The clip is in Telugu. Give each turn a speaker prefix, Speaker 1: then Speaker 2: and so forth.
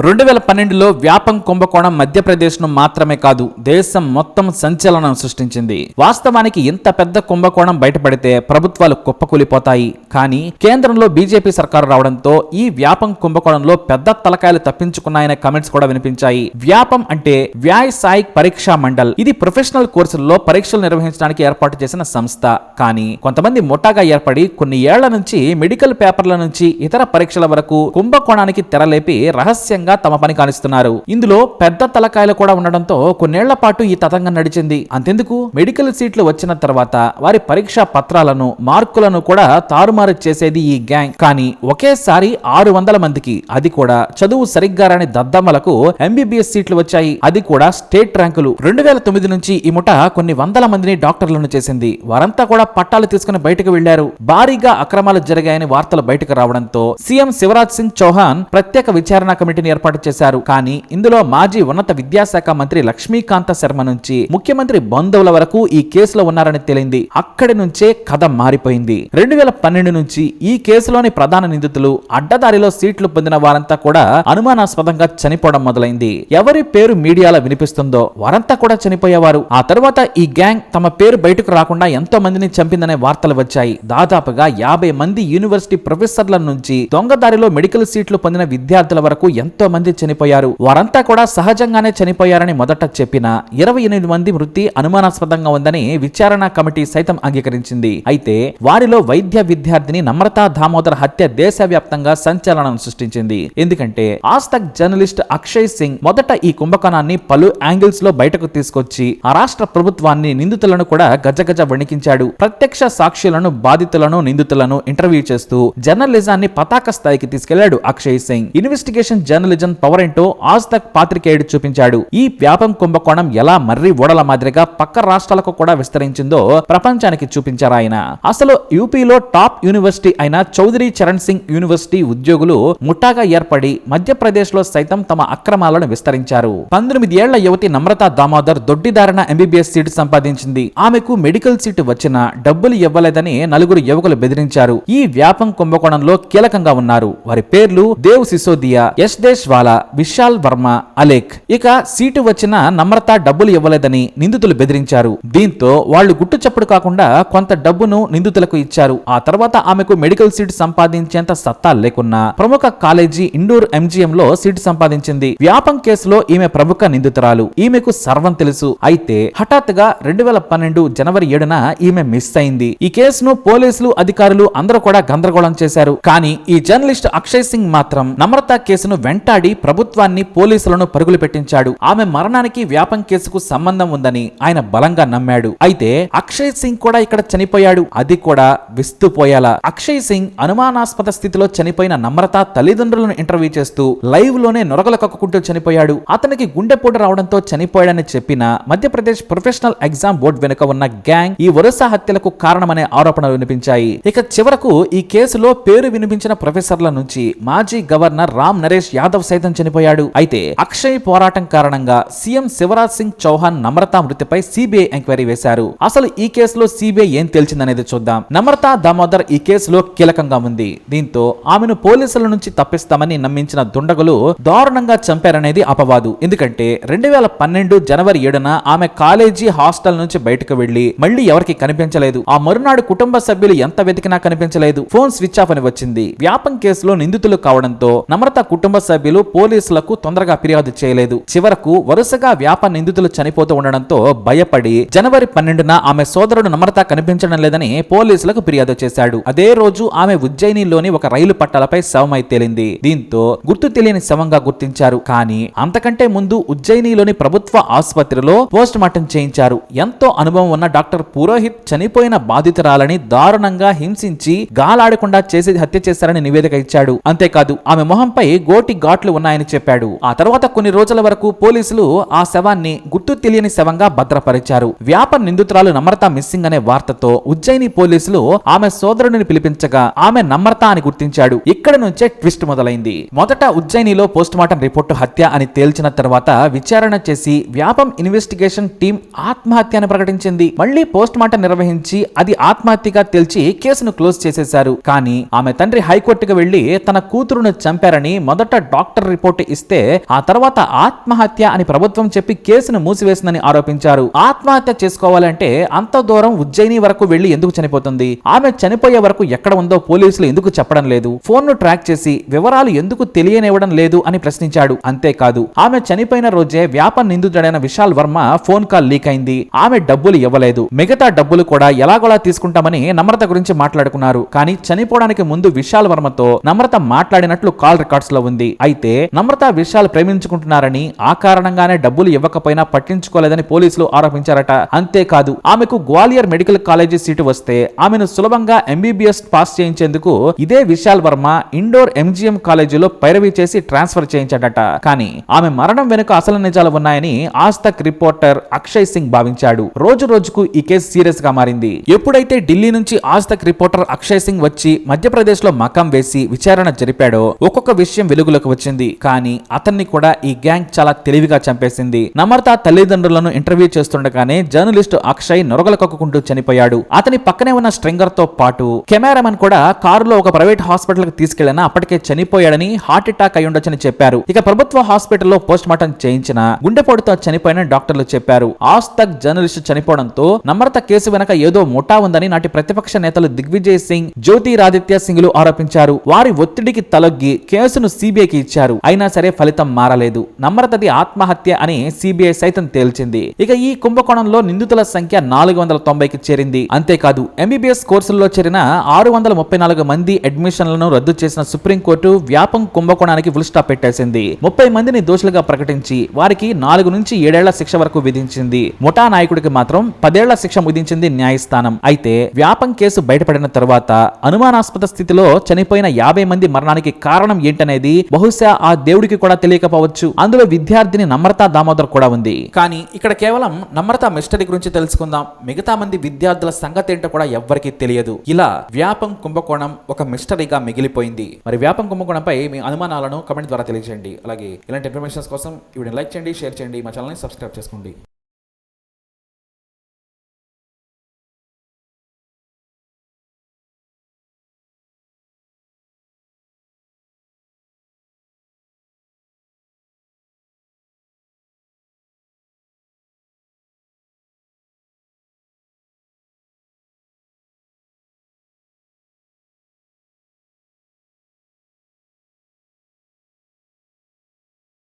Speaker 1: 2012లో వ్యాపం కుంభకోణం మధ్యప్రదేశ్ను మాత్రమే కాదు దేశం మొత్తం సంచలనం సృష్టించింది. వాస్తవానికి ఇంత పెద్ద కుంభకోణం బయటపడితే ప్రభుత్వాలు కుప్పకూలిపోతాయి. కానీ కేంద్రంలో బీజేపీ సర్కారు రావడంతో ఈ వ్యాపం కుంభకోణంలో పెద్ద తలకాయలు తప్పించుకున్నాయనే కామెంట్స్ కూడా వినిపించాయి. వ్యాపం అంటే వ్యావసాయిక్ పరీక్షా మండల్. ఇది ప్రొఫెషనల్ కోర్సుల్లో పరీక్షలు నిర్వహించడానికి ఏర్పాటు చేసిన సంస్థ. కానీ కొంతమంది ముఠాగా ఏర్పడి కొన్ని ఏళ్ల నుంచి మెడికల్ పేపర్ల నుంచి ఇతర పరీక్షల వరకు కుంభకోణానికి తెరలేపి రహస్యంగా తమ పని కానిస్తున్నారు. ఇందులో పెద్ద తలకాయలు కూడా ఉండడంతో కొన్నేళ్ల పాటు ఈ తతంగం నడిచింది. అంతెందుకు, మెడికల్ సీట్లు వచ్చిన తర్వాత వారి పరీక్షా పత్రాలను మార్కులను కూడా తారుమారు చేసేది ఈ గ్యాంగ్. కానీ ఒకేసారి 600 మందికి, అది కూడా చదువు సరిగ్గా రాని దద్దమ్మలకు ఎంబీబీఎస్ సీట్లు వచ్చాయి. అది కూడా స్టేట్ ర్యాంకులు. 2009 నుంచి ఈ ముఠ కొన్ని వందల మందిని డాక్టర్లను చేసింది. వారంతా కూడా పట్టాలు తీసుకుని బయటకు వెళ్లారు. భారీగా అక్రమాలు జరిగాయని వార్తలు బయటకు రావడంతో సీఎం శివరాజ్ సింగ్ చౌహాన్ ప్రత్యేక విచారణ కమిటీని ఏర్పాటు చేశారు. కానీ ఇందులో మాజీ ఉన్నత విద్యాశాఖ మంత్రి లక్ష్మీకాంత శర్మ నుంచి ముఖ్యమంత్రి బంధువుల వరకు ఈ కేసులో ఉన్నారని తేలింది. అక్కడి నుంచే కథ మారిపోయింది. 2012 నుంచి ఈ కేసులోని ప్రధాన నిందితులు, అడ్డదారిలో సీట్లు పొందిన వారంతా కూడా అనుమానాస్పదంగా చనిపోవడం మొదలైంది. ఎవరి పేరు మీడియాలో వినిపిస్తుందో వారంతా కూడా చనిపోయేవారు. ఆ తర్వాత ఈ గ్యాంగ్ తమ పేరు బయటకు రాకుండా ఎంతో మందిని చంపిందనే వార్తలు వచ్చాయి. దాదాపుగా 50 మంది యూనివర్సిటీ ప్రొఫెసర్ల నుంచి దొంగదారిలో మెడికల్ సీట్లు పొందిన విద్యార్థుల వరకు ఎంతో మంది చనిపోయారు. వారంతా కూడా సహజంగానే చనిపోయారని మొదట చెప్పిన 28 మంది మృతి అనుమానాస్పదంగా ఉందని విచారణ కమిటీ సైతం అంగీకరించింది. అయితే వారిలో వైద్య విద్యార్థిని నమ్రతా దామోదర్ హత్య దేశవ్యాప్తంగా సంచలనం సృష్టించింది. ఎందుకంటే ఆజ్తక్ జర్నలిస్ట్ అక్షయ్ సింగ్ మొదట ఈ కుంభకోణాన్ని పలు యాంగిల్స్ లో బయటకు తీసుకొచ్చి ఆ రాష్ట్ర ప్రభుత్వాన్ని, నిందితులను కూడా గజగజ వణికించాడు. ప్రత్యక్ష సాక్షులను, బాధితులను, నిందితులను ఇంటర్వ్యూ చేస్తూ జర్నలిజాన్ని పతాక స్థాయికి తీసుకెళ్లాడు Akshay Singh. Investigation journalism power ఏంటో ఆజ్తక్ పాత్రికేయుడు చూపించాడు. ఈ వ్యాపం కుంభకోణం ఎలా మర్రి ఓడల మాదిరిగా పక్క రాష్ట్రాలకు కూడా విస్తరించిందో ప్రపంచానికి చూపించారు ఆయన. అసలు యూపీలో టాప్ యూనివర్సిటీ అయిన చౌదరి చరణ్ సింగ్ యూనివర్సిటీ ఉద్యోగులు ముఠాగా ఏర్పడి మధ్యప్రదేశ్ లో సైతం తమ అక్రమాలను విస్తరించారు. 19 ఏళ్ల యువతి నమ్రతా దామోదర్ దొడ్డిదారిన ఎంబీబీఎస్ సీటు సంపాదించింది. ఆమెకు మెడికల్ సీటు వచ్చినా డబ్బులు ఇవ్వలేదని 4 యువకులు బెదిరించారు. ఈ వ్యాపం కుంభకోణంలో కీలకంగా ఉన్నారు. వారి పేర్లు దేవ్ సిసోదియా, యశ్దేశ్ వాలా, విశాల్ వర్మ, అలేక్. ఇక సీటు వచ్చిన నమ్రత డబ్బులు ఇవ్వలేదని నిందితులు బెదిరించారు. దీంతో వాళ్లు గుట్టు చప్పుడు కాకుండా కొంత డబ్బును నిందితులకు ఇచ్చారు. ఆ తర్వాత ఆమెకు మెడికల్ సీటు సంపాదించేంత సత్తా లేకున్నా ప్రముఖ కాలేజీ ఇండోర్ ఎంజీఎం లో సీటు సంపాదించింది. వ్యాపం కేసులో ఈమె ప్రముఖ నిందితురాలు. ఈమెకు సర్వం తెలుసు. అయితే హఠాత్తుగా 2012 జనవరి 7న ఈమె మిస్ అయింది. ఈ కేసును పోలీసులు, అధికారులు అందరూ కూడా గందరగోళం చేశారు. కానీ ఈ జర్నలిస్ట్ అక్షయ్ సింగ్ మాత్రం నమ్రత కేసును వెంటాడి ప్రభుత్వాన్ని, పోలీసులను పరుగులు పెట్టించాడు. ఆమె మరణానికి వ్యాపం కేసుకు సంబంధం ఉందని ఆయన బలంగా నమ్మాడు. అయితే అక్షయ్ సింగ్ కూడా ఇక్కడ చనిపోయాడు. అది కూడా విస్తుపోయేలా. అక్షయ్ సింగ్ అనుమానాస్పద స్థితిలో చనిపోయిన నమ్రత తల్లిదండ్రులను ఇంటర్వ్యూ చేస్తూ లైవ్ లోనే నొరగలు కక్కుకుంటూ చనిపోయాడు. అతనికి గుండెపోటు రావడంతో చనిపోయాడని చెప్పిన మధ్యప్రదేశ్ ప్రొఫెషనల్ ఎగ్జామ్ బోర్డు వెనుక ఉన్న గ్యాంగ్ ఈ వరుస హత్యలకు కారణమనే ఆరోపణలు వినిపించాయి. ఇక చివరకు ఈ కేసులో పేరు వినిపించిన ప్రొఫెసర్ల నుంచి మాజీ గవర్నర్ రామ్ నరేష్ యాదవ్ సైతం చనిపోయాడు. అయితే అక్షయ్ పోరాటం కారణంగా సీఎం శివరాజ్ సింగ్ చౌహాన్ నమ్రతా మృతిపై సిబిఐ ఎంక్వైరీ వేశారు. అసలు ఈ కేసులో సిబిఐ ఏం తేల్చిందనేది చూద్దాం. నమ్రతా దామోదర్ ఈ కేసులో కీలకంగా ఉంది. దీంతో ఆమెను పోలీసుల నుంచి తప్పిస్తామని నమ్మించిన దుండగులు దారుణంగా చంపారనేది అపవాదు. ఎందుకంటే 2012 జనవరి 7న ఆమె కాలేజీ హాస్టల్ నుంచి బయటకు వెళ్లి మళ్లీ ఎవరికి కనిపించలేదు. ఆ మరునాడు కుటుంబ సభ్యులు ఎంత వెతికినా కనిపించలేదు. ఫోన్ స్విచ్ ఆఫ్ అని వచ్చింది. వ్యాపం కేసులో నిందితులు కావడంతో నమ్రత కుటుంబ సభ్యులు పోలీసులకు తొందరగా ఫిర్యాదు చేయలేదు. చివరకు వరుసగా వ్యాప నిందితులు చనిపోతూ ఉండడంతో భయపడి జనవరి 12న ఆమె సోదరుడు నమ్రత కనిపించడం లేదని పోలీసులకు ఫిర్యాదు చేశాడు. అదే రోజు ఆమె ఉజ్జయినిలోని ఒక రైలు పట్టాలపై శవమై తేలింది. దీంతో గుర్తు తెలియని శవంగా గుర్తించారు. కానీ అంతకంటే ముందు ఉజ్జయినిలోని ప్రభుత్వ ఆసుపత్రిలో పోస్ట్ మార్టం చేయించారు. ఎంతో అనుభవం ఉన్న డాక్టర్ పురోహిత్ చనిపోయిన బాధితురాలని దారుణంగా హింసించి గాలాడకుండా చేసి హత్య చేశారని నివేదిక ఇచ్చాడు. అంతేకాదు ఆమె మొహంపై గోటి ఘాట్లు ఉన్నాయని చెప్పాడు. ఆ తర్వాత కొన్ని రోజుల వరకు పోలీసులు ఆ శవాన్ని గుర్తు తెలియని శవంగా భద్రపరిచారు. వ్యాప నిందితురాలు నమ్రత మిస్సింగ్ అనే వార్తతో ఉజ్జయిని పోలీసులు ఆమె సోదరుడిని పిలిపించగా ఆమె నమ్రత అని గుర్తించాడు. ఇక్కడ నుంచే ట్విస్ట్ మొదలైంది. మొదట ఉజ్జయినిలో పోస్ట్ మార్టం రిపోర్టు హత్య అని తేల్చిన తర్వాత విచారణ చేసి వ్యాపం ఇన్వెస్టిగేషన్ టీం ఆత్మహత్య అని ప్రకటించింది. మళ్లీ పోస్ట్ మార్టం నిర్వహించి అది ఆత్మహత్యగా తేల్చి కేసును క్లోజ్ చేసేశారు. కానీ ఆమె తండ్రి హైకోర్టుకు వెళ్లి తన కూతురును చంపారని మొదట డాక్టర్ డాక్టర్ రిపోర్టు ఇస్తే ఆ తర్వాత ఆత్మహత్య అని ప్రభుత్వం చెప్పి కేసును మూసివేసిందని ఆరోపించారు. ఆత్మహత్య చేసుకోవాలంటే అంత దూరం ఉజ్జయిని వరకు వెళ్లి ఎందుకు చనిపోతుంది? ఆమె చనిపోయే వరకు ఎక్కడ ఉందో పోలీసులు ఎందుకు చెప్పడం లేదు? ఫోన్ ను ట్రాక్ చేసి వివరాలు ఎందుకు తెలియనివ్వడం లేదు అని ప్రశ్నించాడు. అంతేకాదు, ఆమె చనిపోయిన రోజే వ్యాపం నిందితుడైన Vishal Varma phone call leak అయింది. ఆమె డబ్బులు ఇవ్వలేదు, మిగతా డబ్బులు కూడా ఎలాగోలా తీసుకుంటామని నమ్రత గురించి మాట్లాడుకున్నారు. కానీ చనిపోవడానికి ముందు విశాల్ వర్మతో నమ్రత మాట్లాడినట్లు కాల్ రికార్డ్స్ లో ఉంది. అయితే నమ్రత విశాల్ ప్రేమించుకుంటున్నారని, ఆ కారణంగానే డబ్బులు ఇవ్వకపోయినా పట్టించుకోలేదని పోలీసులు ఆరోపించారట. అంతేకాదు, ఆమెకు గ్వాలియర్ మెడికల్ కాలేజీ సీటు వస్తే ఆమెను సులభంగా ఎంబీబీఎస్ పాస్ చేయించేందుకు ఇదే విశాల్ వర్మ ఇండోర్ ఎంజీఎం కాలేజీలో పైరవీ చేసి ట్రాన్స్ఫర్ చేయించాడట. కానీ ఆమె మరణం వెనుక అసలు నిజాలు ఉన్నాయని ఆజ్తక్ రిపోర్టర్ అక్షయ్ సింగ్ భావించాడు. రోజు రోజుకు ఈ కేసు సీరియస్ గా మారింది. ఎప్పుడైతే ఢిల్లీ నుంచి ఆజ్తక్ రిపోర్టర్ అక్షయ్ సింగ్ వచ్చి మధ్యప్రదేశ్ లో మకాం వేసి విచారణ జరిపాడో ఒక్కొక్క విషయం వెలుగులోకి వచ్చింది. కానీ అతన్ని కూడా ఈ గ్యాంగ్ చాలా తెలివిగా చంపేసింది. నమ్రత తల్లిదండ్రులను ఇంటర్వ్యూ చేస్తుండగానే జర్నలిస్టు అక్షయ్ నొరగలు కక్కుకుంటూ చనిపోయాడు. అతని పక్కనే ఉన్న స్ట్రింగర్ తో పాటు కెమెరామెన్ కూడా కారులో ఒక ప్రైవేట్ హాస్పిటల్ కి తీసుకెళ్లినా అప్పటికే చనిపోయాడని, హార్ట్ అటాక్ అయి ఉండొచ్చని చెప్పారు. ఇక ప్రభుత్వ హాస్పిటల్లో పోస్ట్ మార్టం చేయించిన గుండెపోటుతో చనిపోయిన డాక్టర్లు చెప్పారు. ఆజ్తక్ జర్నలిస్టు చనిపోవడంతో నమ్రత కేసు వెనక ఏదో ముఠా ఉందని నాటి ప్రతిపక్ష నేతలు దిగ్విజయ్ సింగ్, జ్యోతిరాదిత్య సింగ్ లు ఆరోపించారు. వారి ఒత్తిడికి తలొగ్గి కేసును సిబిఐకి ఇచ్చారు. అయినా సరే ఫలితం మారలేదు. నమ్రతది ఆత్మహత్య అని సిబిఐ సైతం తేల్చింది. ఇక ఈ కుంభకోణంలో నిందితుల సంఖ్య 490కి చేరింది. అంతేకాదు, ఎంబీబీఎస్ కోర్సుల్లో చేరిన 634 మంది అడ్మిషన్లను రద్దు చేసిన సుప్రీంకోర్టు వ్యాపం కుంభకోణానికి ఫుల్ స్టాప్ పెట్టేసింది. 30 మందిని దోషులుగా ప్రకటించి వారికి 4 నుంచి 7 ఏళ్ల శిక్ష వరకు విధించింది. ముఠా నాయకుడికి మాత్రం 10 ఏళ్ల శిక్ష విధించింది న్యాయస్థానం. అయితే వ్యాపం కేసు బయటపడిన తర్వాత అనుమానాస్పద స్థితిలో చనిపోయిన 50 మంది మరణానికి కారణం ఏంటనేది బహుశా ఆ దేవుడికి కూడా తెలియకపోవచ్చు. అందులో విద్యార్థిని నమ్రత దామోదర్ కూడా ఉంది. కానీ ఇక్కడ కేవలం నమ్రత మిస్టరీ గురించి తెలుసుకుందాం. మిగతా మంది విద్యార్థుల సంగతి ఏంటో కూడా ఎవ్వరికీ తెలియదు. ఇలా వ్యాపం కుంభకోణం ఒక మిస్టరీగా మిగిలిపోయింది. మరి వ్యాపం కుంభకోణంపై మీ అనుమానాలను కమెంట్ ద్వారా తెలియజేయండి. అలాగే ఇలాంటి ఇన్ఫర్మేషన్స్ కోసం వీడియోని లైక్ చేయండి, షేర్ చేయండి, మా ఛానల్ని సబ్స్క్రైబ్ చేసుకోండి.